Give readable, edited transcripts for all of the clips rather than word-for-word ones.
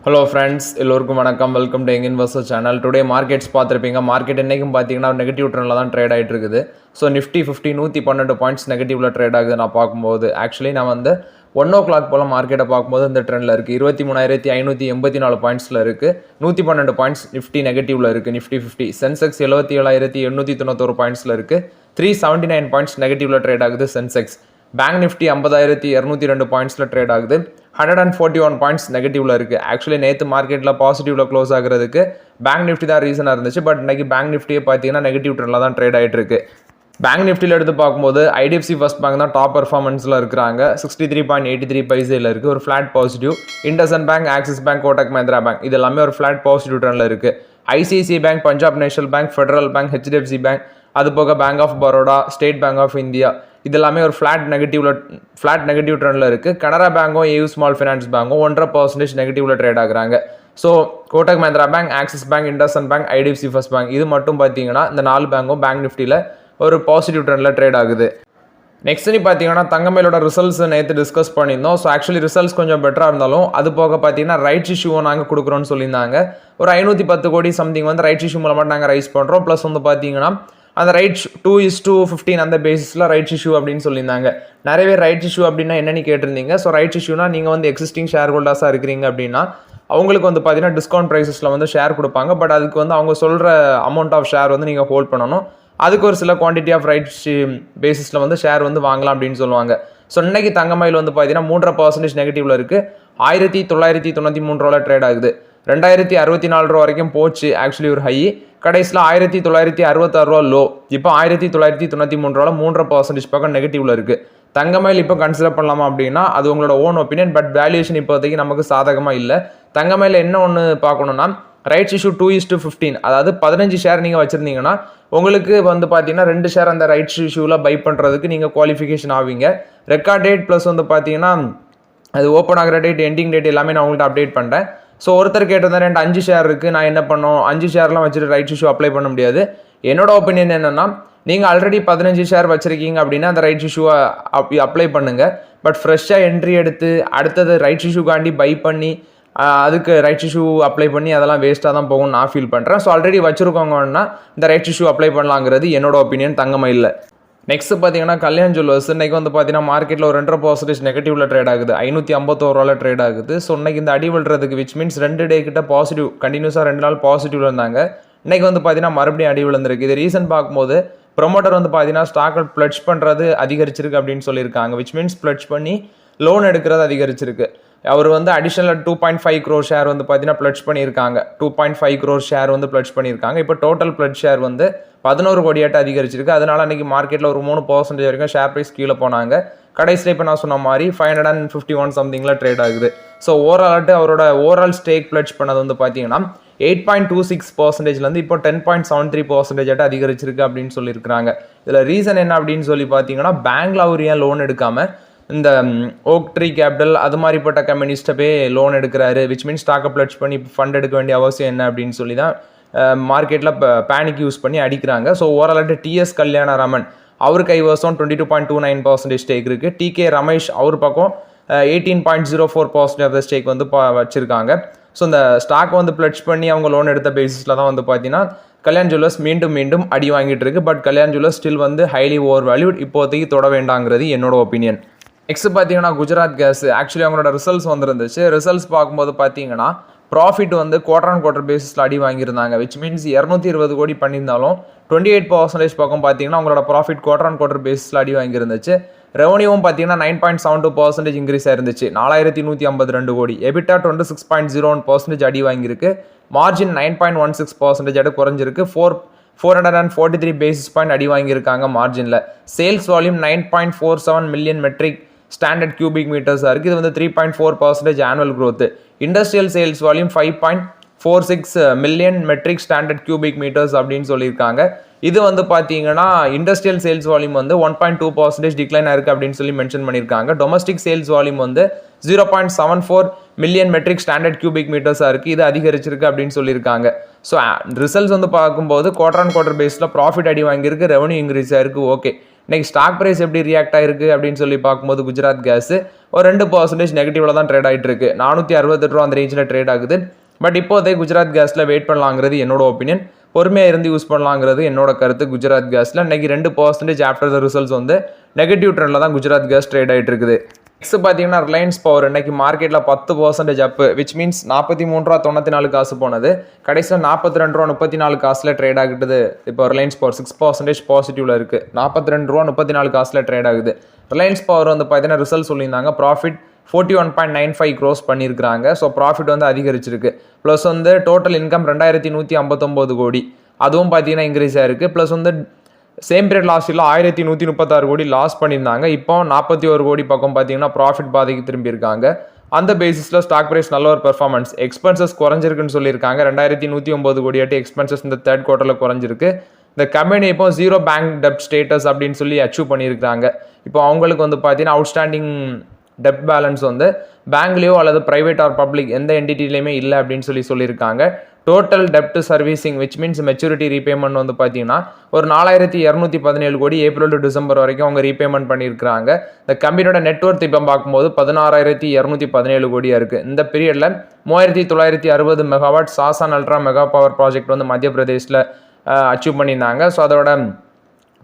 Hello friends, எல்லோருக்கும் வணக்கம். Welcome to young investor channel. Today markets பார்த்துருப்பீங்க. மார்க்கெட் என்றைக்கும் பார்த்தீங்கன்னா நெகட்டிவ் ட்ரெண்டில் தான் ட்ரேட் ஆகிட்டு இருக்குது. ஸோ நிஃப்டி 112 பாயிண்ட்ஸ் நெகட்டிவில் ட்ரேட் ஆகுது. நான் பார்க்கும்போது ஆக்சுவலி நான் வந்து 1 o'clock போல் மார்க்கெட்டை பார்க்கும்போது இந்த ட்ரெண்டில் இருக்குது. 23,584 பாயிண்ட்ஸில் இருக்குது. 112 பாயிண்ட்ஸ் நிஃப்டி நெகட்டிவில் இருக்குது. நிஃப்டி 50 சென்செக்ஸ் 77,891 பாயிண்ட்ஸில் இருக்குது. 379 பாயிண்ட்ஸ் நெகட்டிவில் ட்ரேட் ஆகுது சென்செக்ஸ். பேங்க் நிஃப்டி 50,202 பாயிண்ட்ஸில் ட்ரேட் ஆகுது. 141 பாயிண்ட்ஸ் நெகட்டிவ்ல இருக்குது. ஆக்சுவலி நேற்று மார்க்கெட்டில் பாசிட்டிவ்ல க்ளோஸ் ஆகிறதுக்கு பேங்க் நிஃப்டி தான் ரீசனாக இருந்துச்சு. பட் இன்னைக்கு பேங்க் நிஃப்டியே பார்த்தீங்கன்னா நெகட்டிவ் ட்ரெண்டில் தான் ட்ரேட் ஆகிட்டு இருக்கு. பேங்க் நிஃப்டியில் எடுத்து பார்க்கும்போது ஐடிஎஃப்சி ஃபர்ஸ்ட் பேங்க் தான் டாப் பர்ஃபார்மன்ஸில் இருக்கிறாங்க. 63.83 பைசையில் இருக்குது. ஒரு flat positive. IndusInd Bank, Axis Bank, Kotak Mahindra Bank இது எல்லாமே ஒரு ஃப்ளாட் பாசிட்டிவ் ட்ரெண்டில் இருக்குது. ICICI Bank, Punjab National Bank, Federal Bank, HDFC Bank, அது போக Bank of Baroda, State Bank of India இது எல்லாமே ஒரு ஃப்ளாட் நெகட்டிவ் ட்ரெண்டில் இருக்குது. கனரா பேங்கும் ஏயூ ஸ்மால் ஃபைனான்ஸ் பேங்கும் 1.5% நெகட்டிவ்ல ட்ரேட் ஆகுறாங்க. So Kotak Mahindra bank, Axis bank, IndusInd bank, IDFC First bank இது மட்டும் பார்த்தீங்கன்னா இந்த 4 பேங்கும் பேங்க் நிஃப்டியில் ஒரு பாசிட்டிவ் ட்ரெண்டில் ட்ரேட் ஆகுது. நெக்ஸ்ட் பார்த்தீங்கன்னா தங்கமயிலோட ரிசல்ட்ஸ் நேற்று டிஸ்கஸ் பண்ணியிருந்தோம். ஸோ ஆக்சுவலி ரிசல்ட்ஸ் கொஞ்சம் பெட்டராக இருந்தாலும் அது போக பார்த்தீங்கன்னா ரைட்ஸ் இஷ்யூவை நாங்கள் கொடுக்குறோன்னு சொல்லியிருந்தாங்க. ஒரு 510 கோடி சம்திங் வந்து ரைட்ஸ் இஷ்யூ மூலமாக நாங்கள் ரைஸ் பண்ணுறோம். ப்ளஸ் வந்து பார்த்தீங்கன்னா அந்த ரைட்ஸ் 2:15 அந்த பேசிஸில் ரைட்ஸ் இஷ்யூ அப்படின்னு சொல்லியிருந்தாங்க. நிறைய பேர் ரைட்ஸ் இஷ்யூ அப்படின்னா என்னென்னு கேட்டிருந்தீங்க. ஸோ ரைட்ஸ் இஷ்யூனா நீங்கள் வந்து எக்ஸிஸ்டிங் ஷேர் ஹோல்டர்ஸாக இருக்கிறீங்க அப்படின்னா அவங்களுக்கு வந்து பார்த்தீங்கன்னா டிஸ்கவுண்ட் ப்ரைஸஸில் வந்து ஷேர் கொடுப்பாங்க. பட் அதுக்கு வந்து அவங்க சொல்கிற அமௌண்ட் ஆஃப் ஷேர் வந்து நீங்கள் ஹோல்ட் பண்ணணும். அதுக்கு ஒரு சில குவான்டிட்டி ஆஃப் ரைட்ஸ் பேசிஸில் வந்து ஷேர் வந்து வாங்கலாம் அப்படின்னு சொல்லுவாங்க. ஸோ இன்னைக்கு தங்கமயில் வந்து பார்த்தீங்கன்னா 3.5% நெகட்டிவ்ல இருக்குது. 1,993 ட்ரேட் ஆகுது. 2,064 வரைக்கும் போச்சு ஆக்சுவலி ஒரு ஹை. கடைசியில் 1,966 லோ. இப்போ 1,993 3.5% பக்கம் நெகட்டிவ்ல இருக்குது. தங்கமயில் இப்போ கன்சிடர் பண்ணலாமா அப்படின்னா அது உங்களோட ஓன் ஒப்பீனியன். பட் வேல்யூஷன் இப்போதைக்கு நமக்கு சாதகமாக இல்லை. தங்கமயில் என்ன ஒன்று பார்க்கணும்னா ரைட்ஸ் இஷ்யூ 2:15 அதாவது 15 ஷேர் நீங்கள் வச்சுருந்தீங்கன்னா உங்களுக்கு வந்து பார்த்தீங்கன்னா 2 ஷேர் அந்த ரைட்ஸ் இஷ்யூவில் பை பண்ணுறதுக்கு நீங்கள் குவாலிஃபிகேஷன் ஆவீங்க. ரெக்கார்ட் டேட் ப்ளஸ் வந்து பார்த்தீங்கன்னா அது ஓப்பன் ஆகிற டேட், எண்டிங் டேட் எல்லாமே நான் உங்கள்கிட்ட அப்டேட் பண்ணுறேன். ஸோ ஒருத்தர் கேட்டிருந்தேன் 5 ஷேர் இருக்குது, நான் என்ன பண்ணோம், 5 ஷேர்லாம் வச்சுட்டு ரைட்ஸ் இஷ்யூ அப்ளை பண்ண முடியாது. என்னோட ஒப்பீனியன் என்னென்னா நீங்கள் ஆல்ரெடி 15 ஷேர் வச்சுருக்கீங்க அப்படின்னா அந்த ரைட்ஸ் இஷ்யூவை அப்ளை பண்ணுங்கள். பட் ஃப்ரெஷ்ஷாக என்ட்ரி எடுத்து அடுத்தது ரைட்ஸ் இஷ்யூக்காண்டி பை பண்ணி அதுக்கு ரைட்ஸ் இஷ்யூ அப்ளை பண்ணி அதெல்லாம் வேஸ்ட்டாக தான் போகும்னு நான் ஃபீல் பண்ணுறேன். ஸோ ஆல்ரெடி வச்சுருக்கோங்கன்னா இந்த ரைட்ஸ் இஷ்யூ அப்ளை பண்ணலாங்கிறது என்னோட ஒப்பீனியன் தங்கமயில்ல. நெக்ஸ்ட் பார்த்தீங்கன்னா கல்யாண் ஜுவல்லர்ஸ் இன்னைக்கு வந்து பார்த்தீங்கன்னா மார்க்கெட்டில் ஒரு 2.5% நெகட்டிவ்ல ட்ரேட் ஆகுது. 551 ட்ரேட் ஆகுது. ஸோ இன்னைக்கு இந்த அடி விழுறதுக்கு விச் மீன்ஸ் 2 டே கிட்ட பாசிட்டிவ் கண்டினியூஸாக 2 நாள் பாசிட்டிவ்ல இருந்தாங்க. இன்னைக்கு வந்து பார்த்தீங்கன்னா மறுபடியும் அடி விழுந்திருக்கு. இது ரீசன் பார்க்கும்போது ப்ரொமோட்டர் வந்து பார்த்தீங்கன்னா ஸ்டாக்கை பிளட்ஜ் பண்ணுறது அதிகரிச்சிருக்கு அப்படின்னு சொல்லியிருக்காங்க. விச் மீன்ஸ் பிளட்ஜ் பண்ணி லோன் எடுக்கிறது அதிகரிச்சிருக்கு. அவர் வந்து அடிஷனல் 2.5 crore ஷேர் வந்து பார்த்தீங்கன்னா பிளட்ஜ் பண்ணியிருக்காங்க. 2.5 crore ஷேர் வந்து பிளட்ஜ் பண்ணியிருக்காங்க. இப்போ டோட்டல் பிளட்ஜ் ஷேர் வந்து 11 கோடியாட்ட அதிகரிச்சிருக்கு. அதனால அன்றைக்கி மார்க்கெட்டில் ஒரு 3% வரைக்கும் ஷேர் ப்ரைஸ் கீழே போனாங்க. கடைசியில் இப்போ நான் சொன்ன மாதிரி 551 சம்திங்கில் ட்ரேட் ஆகுது. ஸோ ஓவரால்ட்டு அவரோட ஓவரால் ஸ்டேக் பிளட்ஜ் பண்ணது வந்து பார்த்தீங்கன்னா 8.26%லேருந்து இப்போ 10.73% அதிகரிச்சிருக்கு அப்படின்னு சொல்லியிருக்கிறாங்க. இதில் ரீசன் என்ன அப்படின்னு சொல்லி பார்த்தீங்கன்னா பேங்க்ல அவர் ஏன் லோன் எடுக்காமல் இந்த ஓக் ட்ரீ கேபிட்டல் அது மாதிரிப்பட்ட கம்பெனிஸ்ட்டை போய் லோன் எடுக்கிறாரு. விச் மீன்ஸ் ஸ்டாக்கை பிளட்ஜ் பண்ணி ஃபண்ட் எடுக்க வேண்டிய அவசியம் என்ன அப்படின்னு சொல்லி தான் மார்க்கெட்டில் பேனிக் யூஸ் பண்ணி அடிக்கிறாங்க. ஸோ ஓவரால்ட்டு டிஎஸ் கல்யாணராமன் அவர் கைவசம் 22.29% ஸ்டேக் இருக்குது. டிகே ரமேஷ் அவர் பக்கம் 18.04% ஆஃப் த ஸ்டேக் வந்து வச்சுருக்காங்க. ஸோ இந்த ஸ்டாக் வந்து பிளட்ஜ் பண்ணி அவங்க லோன் எடுத்த பேசிஸில் தான் வந்து பார்த்தீங்கன்னா கல்யாண் ஜுவல்லர்ஸ் மீண்டும் அடி வாங்கிட்டு இருக்கு. பட் கல்யாண் ஜுவல்லர்ஸ் ஸ்டில் வந்து ஹைலி ஓவர் வேல்யூட், இப்போதைக்கு தொட வேண்டாங்கிறது என்னோட ஒப்பீனியன். நெக்ஸ்ட் பார்த்தீங்கன்னா குஜராத் கேஸ் ஆக்சுவலி அவங்களோட ரிசல்ட்ஸ் வந்துருந்துச்சு. ரிசல்ட்ஸ் பார்க்கும்போது பார்த்தீங்கன்னா ப்ராஃபிட் வந்து குவார்டர் பேசிஸில் அடி வாங்கியிருந்தாங்க. விச் மீன்ஸ் 220 கோடி பண்ணியிருந்தாலும் 28% பக்கம் பார்த்தீங்கன்னா அவங்களோட ப்ராஃபிட் குவார்டர் பேசிஸில் அடி வாங்கியிருந்துச்சு. ரெவன்யூவும் பார்த்தீங்கன்னா 9.72% இன்க்ரீஸ் ஆயிருந்துச்சு. 4,152 கோடி. எபிட்டா 26.01% அடி வாங்கியிருக்கு. மார்ஜின் 9.16% குறைஞ்சிருக்கு. 443 பேசிஸ் பாயிண்ட் அடி வாங்கியிருக்காங்க மார்ஜினில். Sales volume 9.47 million metric standard cubic மீட்டர்ஸாக இருக்குது. இது வந்து 3.4% annual growth. Industrial sales volume 5.46 million metric standard cubic metres அப்படின்னு சொல்லியிருக்காங்க. இது வந்து பார்த்தீங்கன்னா இண்டஸ்ட்ரியல் சேல்ஸ் வால்யூம் வந்து 1.2% டிக்ளைன் ஆயிருக்கு அப்படின்னு சொல்லி மென்ஷன் பண்ணியிருக்காங்க. டொமஸ்டிக் சேல்ஸ் வால்யூம் வந்து 0.74 மில்லியன் மெட்ரிக் ஸ்டாண்டர்ட் கியூபிக் மீட்டர்ஸாக இருக்குது. இது அதிகரிச்சிருக்கு அப்படின்னு சொல்லியிருக்காங்க. ஸோ ரிசல்ட்ஸ் வந்து பார்க்கும்போது குவார்டர் பேஸில் ப்ராஃபிட் அடி வாங்கியிருக்கு, ரெவன்யூ இன்க்ரீஸ் ஆயிருக்கு. ஓகே, இன்னைக்கு ஸ்டாக் ப்ரைஸ் எப்படி ரியாக்ட் ஆயிருக்கு அப்படின்னு சொல்லி பார்க்கும்போது குஜராத் கேஸ் ஒரு 2% நெகட்டிவ்ல தான் ட்ரேட் ஆகிட்டு இருக்கு. 468 ரூபா அந்த ரேஞ்சில் ட்ரேட் ஆகுது. பட் இப்போதே குஜராத் கேஸில் வெயிட் பண்ணலாங்கிறது என்னோட ஒப்பீனியன். பொறுமையாக இருந்து யூஸ் பண்ணலாங்கிறது என்னோட கருத்து. குஜராத் கேஸில் இன்னைக்கு 2% ஆஃப்டர் த ரிசல்ட்ஸ் வந்து நெகட்டிவ் ட்ரெண்டில் தான் குஜராத் கேஸ் ட்ரேட் ஆகிட்டு இருக்குது. நெக்ஸ்ட் பார்த்தீங்கன்னா ரிலையன்ஸ் பவர் இன்னைக்கு மார்க்கெட்டில் 10% அப்பு, விச் மீன்ஸ் 43.94 காசு போனது. கடைசியில் 42.34 ட்ரேட் ஆகிட்டுது. இப்போ ரிலையன்ஸ் பவர் 6% பாசிட்டிவ்ல இருக்கு. 42.34 ட்ரேட் ஆகுது. ரிலையன்ஸ் பவர் வந்து பார்த்தீங்கன்னா ரிசல்ட் சொல்லியிருந்தாங்க. ப்ராஃபிட் 41.95 க்ரோஸ் பண்ணியிருக்காங்க. ஸோ ப்ராஃபிட் வந்து அதிகரிச்சிருக்கு. ப்ளஸ் வந்து டோட்டல் இன்கம் 2159 கோடி, அதுவும் பார்த்தீங்கன்னா இன்க்ரீஸ் ஆயிருக்கு. ப்ளஸ் வந்து சேம் பீரியட் லாஸ்ட் இயரில் 1136 கோடி லாஸ் பண்ணியிருந்தாங்க. இப்போ 41 கோடி பக்கம் பார்த்தீங்கன்னா ப்ராஃபிட் பாதைக்கு திரும்பியிருக்காங்க. அந்த பேசிஸில் ஸ்டாக் ப்ரைஸ் நல்ல ஒரு பெர்ஃபார்மன்ஸ். எக்ஸ்பென்சஸ் குறைஞ்சிருக்குன்னு சொல்லியிருக்காங்க. 2109 கோடியாட்டி எக்ஸ்பென்சஸ் இந்த தேர்ட் குவார்ட்டரில் குறைஞ்சிருக்கு. இந்த கம்பெனி இப்போ 0 பேங்க் டெப்ட் ஸ்டேட்டஸ் அப்படின்னு சொல்லி அச்சீவ் பண்ணியிருக்காங்க. இப்போ அவங்களுக்கு வந்து பார்த்தீங்கன்னா அவுட்ஸ்டாண்டிங் டெப்ட் பேலன்ஸ் வந்து பேங்க்லேயோ அல்லது ப்ரைவேட் ஆர் பப்ளிக் எந்த என்டிட்டிலையுமே இல்லை அப்படின்னு சொல்லியிருக்காங்க. Total dept servicing which means maturity repayment வந்து பார்த்தீங்கன்னா ஒரு 4217 கோடி ஏப்ரல் டு டிசம்பர் வரைக்கும் அவங்க ரீபேமெண்ட் பண்ணியிருக்காங்க. இந்த கம்பெனியோட நெட்வொர்க் இப்போ பார்க்கும்போது 16217 கோடியாக இருக்குது. இந்த பீரியடில் 3960 megawatt Sasan ultra mega power project வந்து மத்திய பிரதேஷில் அச்சீவ் பண்ணியிருந்தாங்க. ஸோ அதோட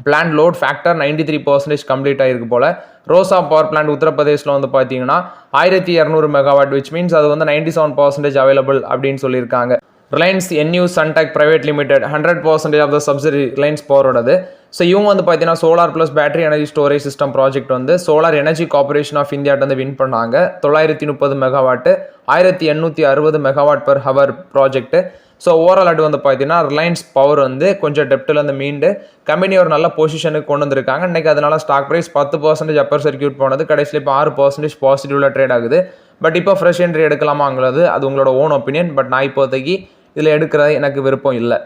பிளான் லோட் ஃபேக்டர் 93% கம்ப்ளீட் ஆகிருக்கு போல். ரோசா பவர் பிளான்ட் உத்தரப்பிரதேசில் வந்து பார்த்தீங்கன்னா 1200 மெகாவாட், விச் மீன்ஸ் அது வந்து 97% அவைலபிள் அப்படின்னு சொல்லியிருக்காங்க. Reliance NU Suntech private limited 100% of the subsidiary Reliance பவரோடது. ஸோ இவங்க வந்து பார்த்தீங்கன்னா solar plus battery energy storage system project வந்து சோலார் எனர்ஜி கார்பரேஷன் ஆஃப் இந்தியாட்ட வந்து வின் பண்ணாங்க. 930 megawatt 1860 megawatt per hour project. So overall அது வந்து பார்த்தீங்கன்னா ரிலையன்ஸ் பவர் வந்து கொஞ்சம் டெப்டில் வந்து மீண்டு கம்பெனி ஒரு நல்ல பொசிஷனுக்கு கொண்டு வந்திருக்காங்க. இன்றைக்கி அதனால ஸ்டாக் ப்ரைஸ் 10% அப்பர் சர்க்யூட் போனது. கடைசியில் இப்போ 6% பாசிட்டிவ்ல ட்ரேட் ஆகுது. பட் இப்போ ஃப்ரெஷ் என்ட்ரி எடுக்கலாமாங்கிறது அது உங்களோட ஓன் ஒப்பீனியன். பட் நான் இப்போதைக்கு இதில் எடுக்கிறது எனக்கு விருப்பம் இல்லை.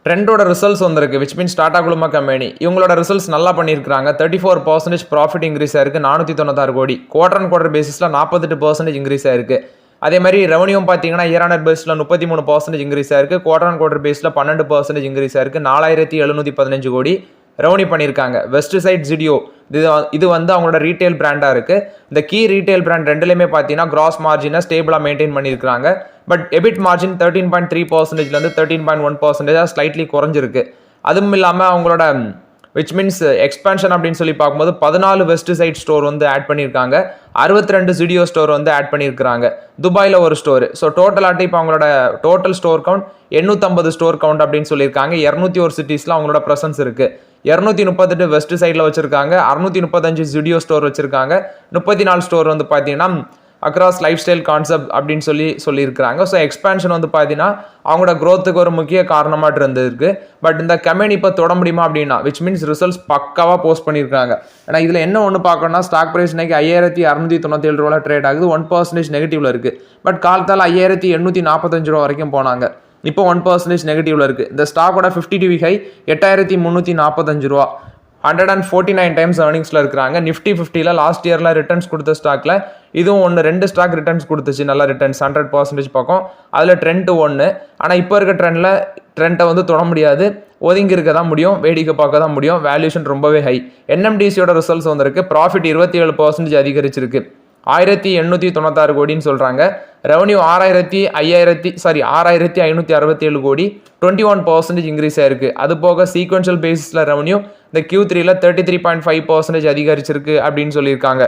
ட்ரெண்டோட ரிசல்ட்ஸ் வந்திருக்கு, விச் மீன்ஸ் டாடா குழும கம்பெனி இவங்களோட ரிசல்ட்ஸ் நல்லா பண்ணியிருக்காங்க. 34% ப்ராஃபிட் இன்க்ரீஸ் ஆயிருக்கு. 496 கோடி. குவார்டர் அண்ட் குவார்டர் பேசிஸில் 48% இன்க்ரீஸ் ஆயிருக்கு. அதே மாதிரி ரெவன்யூ பார்த்தீங்கன்னா இயர் ஆன் இயர் பேஸில் 33% இன்க்ரீஸ் ஆயிருக்கு. குவார்டர் அண்ட் குவார்டர் பேஸில் 12% இன்க்ரீஸ் ஆயிருக்கு. 4715 கோடி ரெவன்யூ பண்ணியிருக்காங்க. வெஸ்ட் சைட் ஜிடியோ இது வந்து அவங்களோட ரீட்டைல் பிராண்டாக இருக்குது. இந்த கீ ரீட்டைல் பிராண்ட் ரெண்டுலேயுமே பார்த்தீங்கன்னா கிராஸ் மார்ஜினை ஸ்டேபிளாக மெயின்டைன் பண்ணியிருக்காங்க. பட் எபிட் மார்ஜின் 13.3%லேருந்து 13.1% ஸ்லைட்லி குறைஞ்சிருக்கு. அதுவும் இல்லாமல் அவங்களோட விச் மீன்ஸ் எக்ஸ்பேன்ஷன் அப்படின்னு சொல்லி பார்க்கும்போது 14 வெஸ்ட் சைட் ஸ்டோர் வந்து ஆட் பண்ணியிருக்காங்க. 62 ஜிடியோ ஸ்டோர் வந்து ஆட் பண்ணியிருக்காங்க. துபாயில் ஒரு ஸ்டோர். ஸோ டோட்டலாட்டி இப்போ அவங்களோட total store count 850 store count அப்படின்னு சொல்லியிருக்காங்க. 201 சிட்டிஸில் அவங்களோட ப்ரெசன்ஸ் இருக்குது. 238 வெஸ்ட் சைடில் வச்சுருக்காங்க. 635 ஜிடியோ ஸ்டோர் வச்சுருக்காங்க. 34 ஸ்டோர் வந்து பார்த்தீங்கன்னா அக்ராஸ் லைஃப் ஸ்டைல் கான்செப்ட் அப்படின்னு சொல்லியிருக்கிறாங்க. ஸோ எக்ஸ்பேன்ஷன் வந்து பார்த்தீங்கன்னா அவங்களோட க்ரோத்துக்கு ஒரு முக்கிய காரணமாக இருந்திருக்கு. பட் இந்த கம்பெனி இப்போ தொட முடியுமா அப்படின்னா விச் மீன்ஸ் ரிசல்ட்ஸ் பக்காவாக போஸ்ட் பண்ணியிருக்காங்க. ஏன்னா இதில் என்ன ஒன்று பார்க்கணும்னா ஸ்டாக் ப்ரைஸ் இன்னைக்கு 5697 ரூபா ட்ரேட் ஆகுது. 1% நெகட்டிவ்ல இருக்குது. பட் காலத்தால் 5845 ரூபா வரைக்கும் போனாங்க. இப்போ 1% நெகட்டிவ்ல இருக்குது. இந்த ஸ்டாக்கோட 52 வீக் ஹை 8345 ரூபா. 149 டைம்ஸ் ஏர்னிங்ஸில் இருக்கிறாங்க. நிஃப்டி 50ல் லாஸ்ட் இயரில் ரிட்டர்ன்ஸ் கொடுத்த ஸ்டாக்கில் இதுவும் 2 ஸ்டாக் ரிட்டர்ன்ஸ் கொடுத்துச்சு. நல்ல ரிட்டர்ன்ஸ் 100% பக்கம். அதில் ட்ரெண்ட் 1. ஆனால் இப்போ இருக்க ட்ரெண்டை வந்து தொட முடியாது. ஒதுங்கி இருக்க தான் முடியும், வேடிக்கை பார்க்க தான் முடியும். வேல்யூஷன் ரொம்பவே ஹை. என்எம்டிசியோட ரிசல்ட்ஸ் வந்திருக்கு. ப்ராஃபிட் 27% அதிகரிச்சிருக்கு. 1896 கோடின்னு சொல்கிறாங்க. ரெவன்யூ 6567 கோடி, 21% இன்க்ரீஸ் ஆயிருக்கு. அது போக சீக்வென்ஷியல் பேசிஸில் ரெவன்யூ இந்த Q3ல 33.5% அதிகரிச்சிருக்கு அப்படின்னு சொல்லியிருக்காங்க.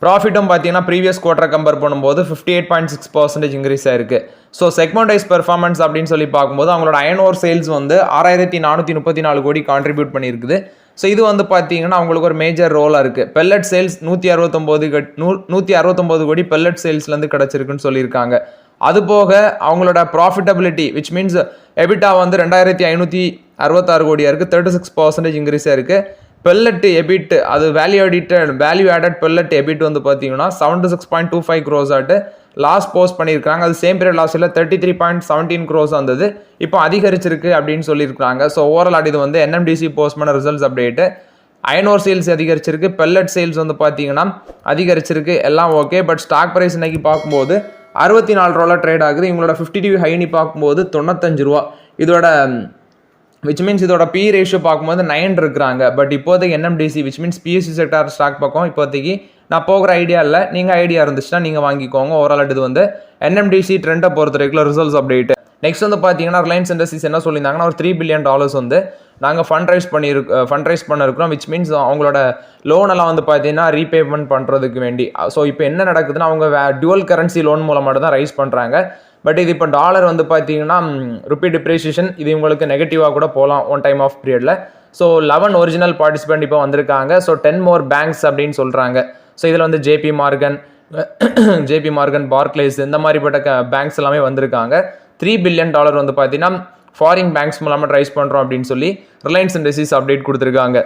ப்ராஃபிட்டும் பார்த்தீங்கன்னா ப்ரீவியஸ் குவார்ட்டரை கம்பேர் பண்ணும்போது 58.6% இன்க்ரீஸ் ஆயிருக்கு. ஸோ செக்மெண்ட் வைஸ் பெர்ஃபார்மன்ஸ் அப்படின்னு சொல்லி பார்க்கும்போது அவங்களோட அயன் ஓர் சேல்ஸ் வந்து 6434 கோடி கான்ட்ரிபியூட் பண்ணியிருக்குது. ஸோ இது வந்து பார்த்தீங்கன்னா அவங்களுக்கு ஒரு மேஜர் ரோலாக இருக்குது. பெல்லட் சேல்ஸ் 169 கோடி பெல்லட் சேல்ஸ்லேருந்து கிடச்சிருக்குன்னு சொல்லியிருக்காங்க. அது போக அவங்களோட ப்ராஃபிட்டபிலிட்டி விச் மீன்ஸ் எபிட்டா வந்து 2566 கோடியாக இருக்குது. 36% இன்க்ரீஸாக இருக்குது. பெல்லட் எபிட் அது வேல்யூ ஆடட் பெல்லட் எபிட் வந்து பார்த்தீங்கன்னா 76.25 crores ஆட்டு லாஸ் போஸ்ட் பண்ணியிருக்காங்க. அது சேம் பீரியட் லாஸ்ட்டில் 33.17 crores வந்தது. இப்போ அதிகரிச்சிருக்கு அப்படின்னு சொல்லியிருக்காங்க. ஸோ ஓவரால் இது வந்து என்எம்டிசி போஸ்ட் பண்ண ரிசல்ட்ஸ் அப்டேட்டு. அயனோர் சேல்ஸ் அதிகரிச்சிருக்கு. பெல்லட் சேல்ஸ் வந்து பார்த்தீங்கன்னா அதிகரிச்சிருக்கு. எல்லாம் ஓகே. பட் ஸ்டாக் ப்ரைஸ் இன்னைக்கு பார்க்கும்போது 64 ரூபாவில் ட்ரேட் ஆகுது. இவங்களோட 52 ஹைனி பார்க்கும்போது 95 ரூபா. இதோட விச் மீன்ஸ் இதோட பி ரேஷியோ பார்க்கும்போது 9 இருக்கிறாங்க. பட் இப்போதைக்கு NMDC which means PSC sector stock பக்கம் இப்போதைக்கு நான் போகிற ஐடியா இல்லை. நீங்கள் ஐடியா இருந்துச்சுன்னா நீங்கள் வாங்கிக்கோங்க. ஓவரால் இது வந்து என்எம்டிசி ட்ரெண்டை பொறுத்த வரைக்கும் ரிசல்ட்ஸ் அப்டேட். நெக்ஸ்ட் வந்து பார்த்தீங்கன்னா ரிலையன்ஸ் இண்டஸ்ட்ரீஸ் என்ன சொல்லியிருந்தாங்கன்னா ஒரு $3 billion வந்து நாங்கள் ஃபண்ட் ரைஸ் பண்ணிருக்கிறோம். விச் மீன்ஸ் அவங்களோட லோனெல்லாம் வந்து பார்த்தீங்கன்னா ரீபேமெண்ட் பண்ணுறதுக்கு வேண்டி. ஸோ இப்போ என்ன நடக்குதுன்னா அவங்க டியூவல் கரன்சி லோன் மூலமாக தான் ரைஸ் பண்ணுறாங்க. பட் இது இப்போ டாலர் வந்து பார்த்தீங்கன்னா ருப்பி டிப்ரிசியேஷன் இது உங்களுக்கு நெகட்டிவாக கூட போகலாம் ஒன் டைம் ஆஃப் பீரியடில். ஸோ 11 ஒரிஜினல் பார்ட்டிசிபெண்ட் இப்போ வந்திருக்காங்க. ஸோ 10 more பேங்க்ஸ் அப்படின்னு சொல்கிறாங்க. ஸோ இதில் வந்து ஜேபி மார்கன் பார்க்லேஸ் இந்த மாதிரிப்பட்ட பேங்க்ஸ் எல்லாமே வந்திருக்காங்க. $3 billion வந்து பார்த்தீங்கன்னா ஃபாரின் பேங்க்ஸ் மூலமாக ரைஸ் பண்ணுறோம் அப்படின்னு சொல்லி ரிலையன்ஸ் இண்டஸ்ட்ரீஸ் அப்டேட் கொடுத்துருக்காங்க.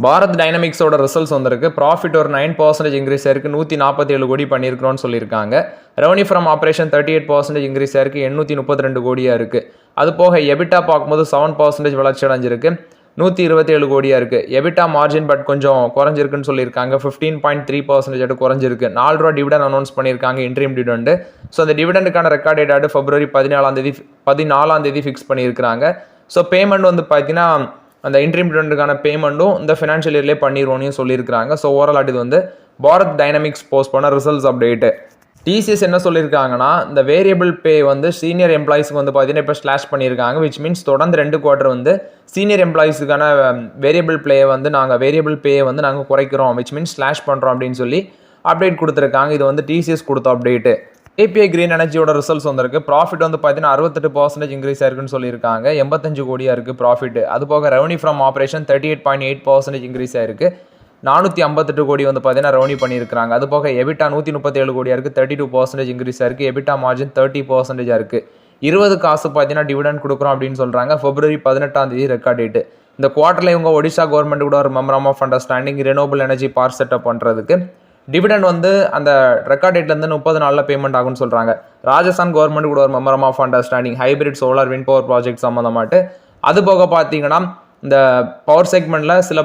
பாரத் டைனமிக்ஸோட ரிசல்ட்ஸ் வந்திருக்கு. ப்ராஃபிட் ஒரு 9% இன்க்ரீஸ் ஆயிருக்கு. 147 கோடி பண்ணியிருக்கிறோன்னு சொல்லியிருக்காங்க. ரெவன்யூ ஃப்ரம் ஆப்ரேஷன் 38% இன்க்ரீஸ் ஆயிருக்கு. 832 கோடியாக இருக்குது. அது போக எபிட்டா பார்க்கும்போது 7% வளர்ச்சி அடைஞ்சிருக்கு. 127 கோடியாக இருக்குது. எபிட்டா மார்ஜின் பட் கொஞ்சம் குறைஞ்சிருக்குன்னு சொல்லியிருக்காங்க. 15.3% குறைஞ்சிருக்கு. $4 டிவிடன் அனௌன்ஸ் பண்ணியிருக்காங்க இன்ட்ரீம் டிவிடெண்ட். ஸோ அந்த டிவிடெண்டுக்கான ரெக்கார்ட் டேட் February 14 ஃபிக்ஸ் பண்ணியிருக்கிறாங்க. ஸோ பேமெண்ட் வந்து பார்த்தீங்கன்னா அந்த இன்ட்ரீம் டிவிடெண்டுக்கான பேமெண்ட்டும் இந்த ஃபினான்ஷியல் இயர்லேயே பண்ணிடுவோன்னு சொல்லியிருக்காங்க. ஸோ ஓவரால் இது வந்து பாரத் டைனமிக்ஸ் போஸ்ட் பண்ண ரிசல்ட்ஸ் அப்டேட்டு. டிசிஎஸ் என்ன சொல்லியிருக்காங்கன்னா இந்த வேரியபிள் பே வந்து சீனியர் எம்ப்ளாயிஸ்க்கு வந்து பார்த்தீங்கன்னா இப்போ ஸ்லாஷ் பண்ணியிருக்காங்க. விச் மீன்ஸ் தொடர்ந்து 2 குவார்ட்டர் வந்து சீனியர் எம்ப்ளாயிஸுக்கான வேரியபிள் பேயை வந்து நாங்கள் குறைக்கிறோம். விச் மீன்ஸ் ஸ்லாஷ் பண்ணுறோம் அப்படின்னு சொல்லி அப்டேட் கொடுத்துருக்காங்க. இது வந்து டிசிஎஸ் கொடுத்த அப்டேட்டு. ஏபிஐ கிரீன் எனர்ஜியோட ரிசல்ட்ஸ் வந்திருக்கு. ப்ராஃபிட் வந்து பார்த்தீங்கன்னா 68% இன்க்ரீஸ் ஆயிருக்குன்னு சொல்லியிருக்காங்க. 85 கோடியாக இருக்குது ப்ராஃபிட். அது போக ரெவன்யூ ஃப்ரம் ஆப்ரேஷன் 38.8% இன்க்ரீஸ் ஆயிருக்கு. 458 கோடி வந்து பார்த்தீங்கன்னா ரெவன்யூ பண்ணியிருக்காங்க. அது போக எபிட்டா 137 கோடியாக இருக்குது. 32% இன்க்ரீஸ் ஆயிருக்கு. எபிட்டா மார்ஜின் 30% இருக்குது. 20 காசு பார்த்தீங்கன்னா டிவிடெண்ட் கொடுக்குறோம் அப்படின்னு சொல்கிறாங்க. February 18 record date. இந்த குவார்ட்டரில் இவங்க ஒடிஷா கவர்மெண்ட் கூட ஒரு memorandum of understanding renewable energy park setup பண்ணுறதுக்கு டிவிடெண்ட் வந்து அந்த ரெக்கார்ட் டேட்லேருந்து 30 நாளில் பேமெண்ட் ஆகும்னு சொல்கிறாங்க. ராஜஸ்தான் கவர்மெண்ட் கூட ஒரு memorandum of understanding hybrid solar wind power project சம்மந்தமாட்டு. அது போக பார்த்தீங்கன்னா இந்த பவர் செக்மெண்ட்டில் சில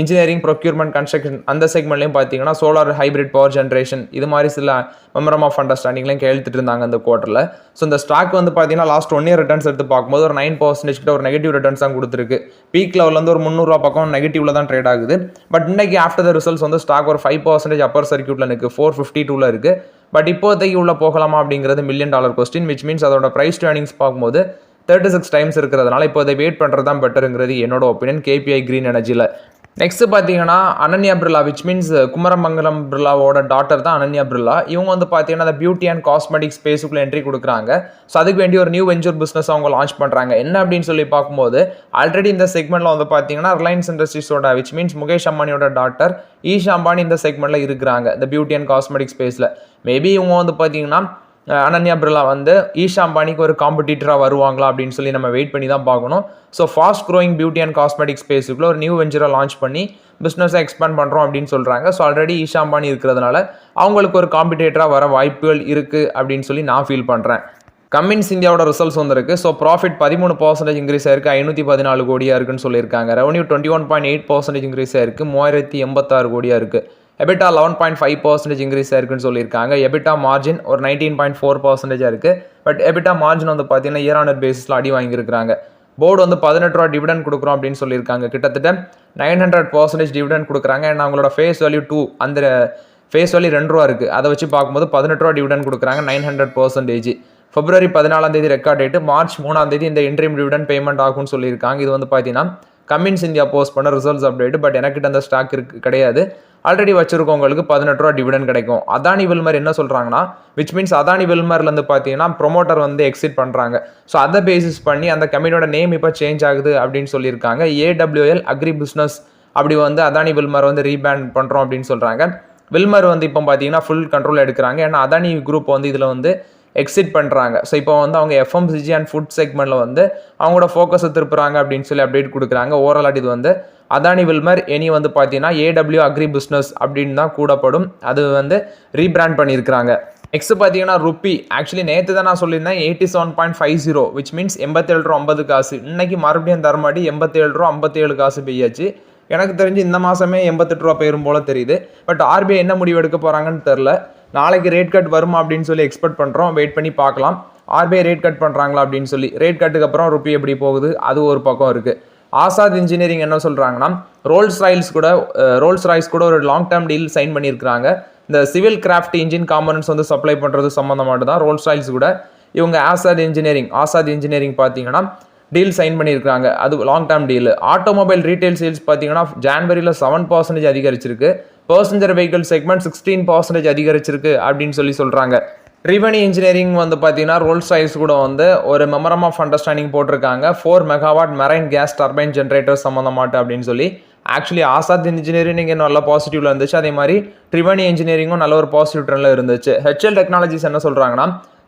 இன்ஜினியரிங் ப்ரொக்யூர்மெண்ட் கன்ஸ்ட்ரக்ஷன் அந்த செக்மெண்ட்லையும் பார்த்தீங்கன்னா சோலார் ஹைபிரிட் பவர் ஜென்ரேஷன் இது மாதிரி சில மெமரம் ஆஃப் அண்டர்ஸ்டாண்டிங்லையும் கையெழுத்திட்டு இருந்தாங்க இந்த குவார்ட்டரில். ஸோ இந்த ஸ்டாக் வந்து பார்த்தீங்கன்னா லாஸ்ட் 1 year ரிட்டர்ன்ஸ் எடுத்து பார்க்கும்போது ஒரு 9% கிட்ட ஒரு நெகட்டிவ் ரிட்டர்ன்ஸ் தான் கொடுத்துருக்கு. பீக் லெவலில் ஒரு $300 பக்கம் நெகட்டிவ்ல தான் ட்ரேட் ஆகுது. பட் இன்னைக்கு ஆஃப்டர் த ரிசல்ட்ஸ் வந்து ஸ்டாக் ஒரு 5% அப்பர் சர்க்யூட்டில் இருக்குது. 452 இருக்குது. பட் இப்போதைக்கு உள்ள போகலாமா அப்படிங்கிறது $1 million கொஸ்டின். விச் மீன்ஸ் அதோட ப்ரைஸ் டு ஏர்னிங்ஸ் பார்க்கும்போது 36 டைம்ஸ் இருக்கிறதுனால இப்போ அதை வெயிட் பண்ணுறது தான் பெட்டருங்கிறது என்னோட ஒப்பீனியன் கேபிஐ கிரீன் எனர்ஜியில். நெக்ஸ்ட் பார்த்தீங்கன்னா அனன்யா பிர்லா விச் மீன்ஸ் குமரமங்கலம் பிர்லாவோட டாட்டர் தான் அனன்யா பிர்லா. இவங்க வந்து பார்த்தீங்கன்னா அந்த பியூட்டி அண்ட் காஸ்மெட்டிக் ஸ்பேஸுக்குள்ள என்ட்ரி கொடுக்குறாங்க. ஸோ அதுக்கு வேண்டிய ஒரு நியூ வெஞ்சர் பிஸ்னஸ் அவங்க லான்ச் பண்ணுறாங்க. என்ன அப்படின்னு சொல்லி பார்க்கும்போது ஆல்ரெடி இந்த செக்மெண்ட்டில் வந்து பார்த்தீங்கன்னா ரிலையன்ஸ் இண்டஸ்ட்ரீஸோட விச் மீன்ஸ் முகேஷ் அம்பானியோட டாட்டர் ஈஷா அம்பானி இந்த செக்மெண்ட்டில் இருக்கிறாங்க இந்த பியூட்டி அண்ட் காஸ்மெட்டிக் ஸ்பேஸில். மேபி இவங்க வந்து பார்த்தீங்கன்னா அனன்யா பிர்லா வந்து ஈஷா அம்பானிக்கு ஒரு காம்படிட்டராக வருவாங்களா அப்படின்னு சொல்லி நம்ம வெயிட் பண்ணி தான் பார்க்கணும். So fast growing beauty and cosmetic ஸ்பேஸுக்குள்ள ஒரு நியூ வெஞ்சரை லான்ச் பண்ணி பிஸ்னஸை எக்ஸ்பேண்ட் பண்ணுறோம் அப்படின்னு சொல்கிறாங்க. ஸோ ஆல்ரெடி ஈஷா அம்பானி இருக்கிறதுனால அவங்களுக்கு ஒரு காம்படிட்டராக வர வாய்ப்புகள் இருக்குது அப்படின்னு சொல்லி நான் ஃபீல் பண்ணுறேன். கம்மின்ஸ் இந்தியாவோட ரிசல்ட்ஸ் வந்திருக்கு. ஸோ ப்ராஃபிட் 13% இன்க்ரீஸ் ஆயிருக்கு. 514 கோடியாக இருக்குன்னு சொல்லியிருக்காங்க. ரெவன்யூ 21.8% இன்க்ரீஸ் ஆயிருக்கு. 3086 கோடியாக இருக்குது. எபிட்டா 11.5% இன்க்ரீஸ் ஆயிருக்குன்னு சொல்லியிருக்காங்க. எபிட்டா மார்ஜின் ஒரு 19.4% இருக்குது. பட் எபிட்டா மார்ஜின் வந்து பார்த்தீங்கன்னா இயர் ஆன் இயர் பேசிஸில் அடி வாங்கியிருக்காங்க. போர்டு வந்து $18 டிவிடெண்ட் கொடுக்குறோம் அப்படின்னு சொல்லியிருக்காங்க. கிட்டத்தட்ட 900% டிவிடெண்ட் கொடுக்குறாங்க. ஏன்னா அவங்களோட ஃபேஸ் வேல்யூ 2 அந்த ஃபேஸ் வேல்யூ $2 இருக்குது. அதை வச்சு பார்க்கும்போது $18 டிவிடெண்ட் கொடுக்குறாங்க 900%. February 14 record date. March 3 இந்த இன்ட்ரீம் டிவிடெண்ட் பேமெண்ட் ஆகும்னு சொல்லியிருக்காங்க. இது வந்து பார்த்தீங்கன்னா கம்மின்ஸ் இந்தியா போஸ்ட் பண்ண ரிசல்ட்ஸ் அப்டேட். பட் எனக்கிட்ட அந்த ஸ்டாக் கிடையாது. ஆல்ரெடி வச்சிருக்கவங்களுக்கு $18 டிவிடெண்ட் கிடைக்கும். அதானி வில்மர் என்ன சொல்கிறாங்கன்னா விச் மீன்ஸ் அதானி வில்மர்லேருந்து பார்த்தீங்கன்னா ப்ரொமோட்டர் வந்து எக்ஸிட் பண்ணுறாங்க. ஸோ அதை பேசிஸ் பண்ணி அந்த கம்பெனியோட நேம் இப்போ சேஞ்ச் ஆகுது அப்படின்னு சொல்லியிருக்காங்க. AWL அக்ரி பிஸ்னஸ் அப்படி வந்து அதானி வில்மர் வந்து ரீபேண்ட் பண்ணுறோம் அப்படின்னு சொல்கிறாங்க. வில்மர் வந்து இப்போ பார்த்தீங்கன்னா ஃபுல் கண்ட்ரோல் எடுக்கிறாங்க. ஏன்னா அதானி குரூப் வந்து இதில் வந்து எக்ஸிட் பண்ணுறாங்க. ஸோ இப்போ வந்து அவங்க FMCG அண்ட் ஃபுட் செக்மெண்ட்டில் வந்து அவங்களோட ஃபோக்கஸை திருப்புறாங்க அப்படின்னு சொல்லி அப்டேட் கொடுக்குறாங்க. ஓவரால் இது வந்து அதானி வில்மர் இனி வந்து பார்த்தீங்கன்னா AW அக்ரி பிஸ்னஸ் அப்படின்னு தான் கூடப்படும். அது வந்து ரீபிராண்ட் பண்ணியிருக்கிறாங்க. நெக்ஸ்ட் பார்த்தீங்கன்னா ருப்பி. ஆக்சுவலி நேற்று தான் நான் சொல்லியிருந்தேன் 87.50 விச் மீன்ஸ் $87.50. இன்னைக்கு மறுபடியும் தரமாடி $87.57 பெய்யாச்சு. எனக்கு தெரிஞ்சு இந்த மாதமே $88 போயிரும் போல தெரியுது. பட் RBI என்ன முடிவு எடுக்க போகிறாங்கன்னு தெரில. நாளைக்கு ரேட் கட் வருமா அப்படின்னு சொல்லி எக்ஸ்பெக்ட் பண்ணுறோம். வெயிட் பண்ணி பார்க்கலாம். ஆர்பிஐ ரேட் கட் பண்ணுறாங்களா அப்படின்னு சொல்லி. ரேட் கட்டுக்கு அப்புறம் ருப்பி எப்படி போகுது அது ஒரு பக்கம் இருக்குது. ஆசாத் இன்ஜினியரிங் என்ன சொல்கிறாங்கன்னா ரோல்ஸ் ராய்ஸ் கூட ஒரு லாங் டேர்ம் டீல் சைன் பண்ணியிருக்கிறாங்க. இந்த சிவில் கிராஃப்ட் இன்ஜின் காம்பனன்ட்ஸ் வந்து சப்ளை பண்ணுறது சம்மந்தமாட்டு தான் ரோல்ஸ் ராய்ஸ் கூட இவங்க ஆசாத் இன்ஜினியரிங் பார்த்தீங்கன்னா டீல் சைன் பண்ணியிருக்காங்க. அது long term deal. Automobile retail sales பார்த்தீங்கன்னா ஜான்வரியில் 7% அதிகரிச்சிருக்கு. பர்சஞ்சர் வெஹிக்கிள் செக்மெண்ட் 16% அதிகரிச்சிருக்கு அப்படின்னு சொல்கிறாங்க. ட்ரிவனி இன்ஜினியரிங் வந்து பார்த்தீங்கன்னா ரோல்ஸ் ராய்ஸ் கூட வந்து ஒரு மெமரம் ஆஃப் அண்டர்ஸ்டாண்டிங் போட்டிருக்காங்க 4 megawatt marine gas turbine generator சம்மந்தமாட்டு அப்படின்னு சொல்லி. ஆக்சுவலி ஆசாத் இன்ஜினியரிங் நல்ல பாசிட்டிவ்ல இருந்துச்சு. அதே மாதிரி ட்ரிவனி இன்ஜினியரிங்கும் நல்ல ஒரு பாசிட்டிவ் ட்ரெண்ட்ல இருந்துச்சு. ஹெச்எல் டெக்னாலஜிஸ் என்ன சொல்கிறாங்கன்னா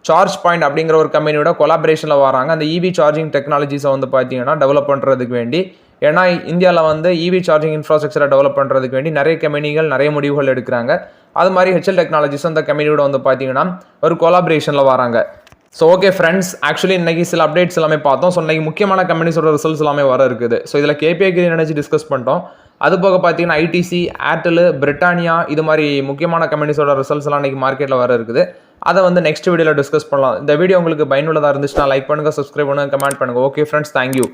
சார்ஜ் பாயிண்ட் அப்படிங்கிற ஒரு கம்பெனியோட கொலாபரேஷனில் வராங்க. அந்த இவி சார்ஜிங் டெக்னாலஜிஸை வந்து பார்த்தீங்கன்னா டெவலப் பண்ணுறதுக்கு வேண்டி. ஏன்னா இந்தியாவில் வந்து இவி சார்ஜிங் இன்ஃப்ராஸ்ட்ரக்சரை டெவலப் பண்ணுறதுக்கு வேண்டி நிறைய கம்பெனிகள் நிறைய முடிவுகள் எடுக்கிறாங்க. அது மாதிரி ஹெச்எல் டெக்னாலஜிஸ் அந்த கம்பெனியோட வந்து பார்த்தீங்கன்னா ஒரு கொலாபரேஷனில் வராங்க. ஸோ ஓகே ஃப்ரெண்ட்ஸ், ஆக்சுவலி இன்னைக்கு சில அப்டேட்ஸ் எல்லாமே பார்த்தோம். ஸோ இன்னைக்கு முக்கியமான கம்பெனிஸோட ரிசல்ட்ஸ் எல்லாமே வர இருக்குது. ஸோ இதில் கேபிஐ கிரீன் எனர்ஜி டிஸ்கஸ் பண்ணிட்டோம். அது போக பார்த்தீங்கன்னா ஐடிசி, ஏர்டெல், பிரிட்டானியா இது மாதிரி முக்கியமான கம்பெனிஸோட ரிசல்ட்ஸ் எல்லாம் இன்னைக்கு மார்க்கெட்டில் வர இருக்குது. அதை வந்து நெக்ஸ்ட் வீடியோவில் டிஸ்கஸ் பண்ணலாம். இந்த வீடியோ உங்களுக்கு பயனுள்ளதாக இருந்துச்சுன்னா லைக் பண்ணுங்கள், சப்ஸ்கிரைப் பண்ணுங்கள், கமெண்ட் பண்ணுங்கள். Okay friends, thank you.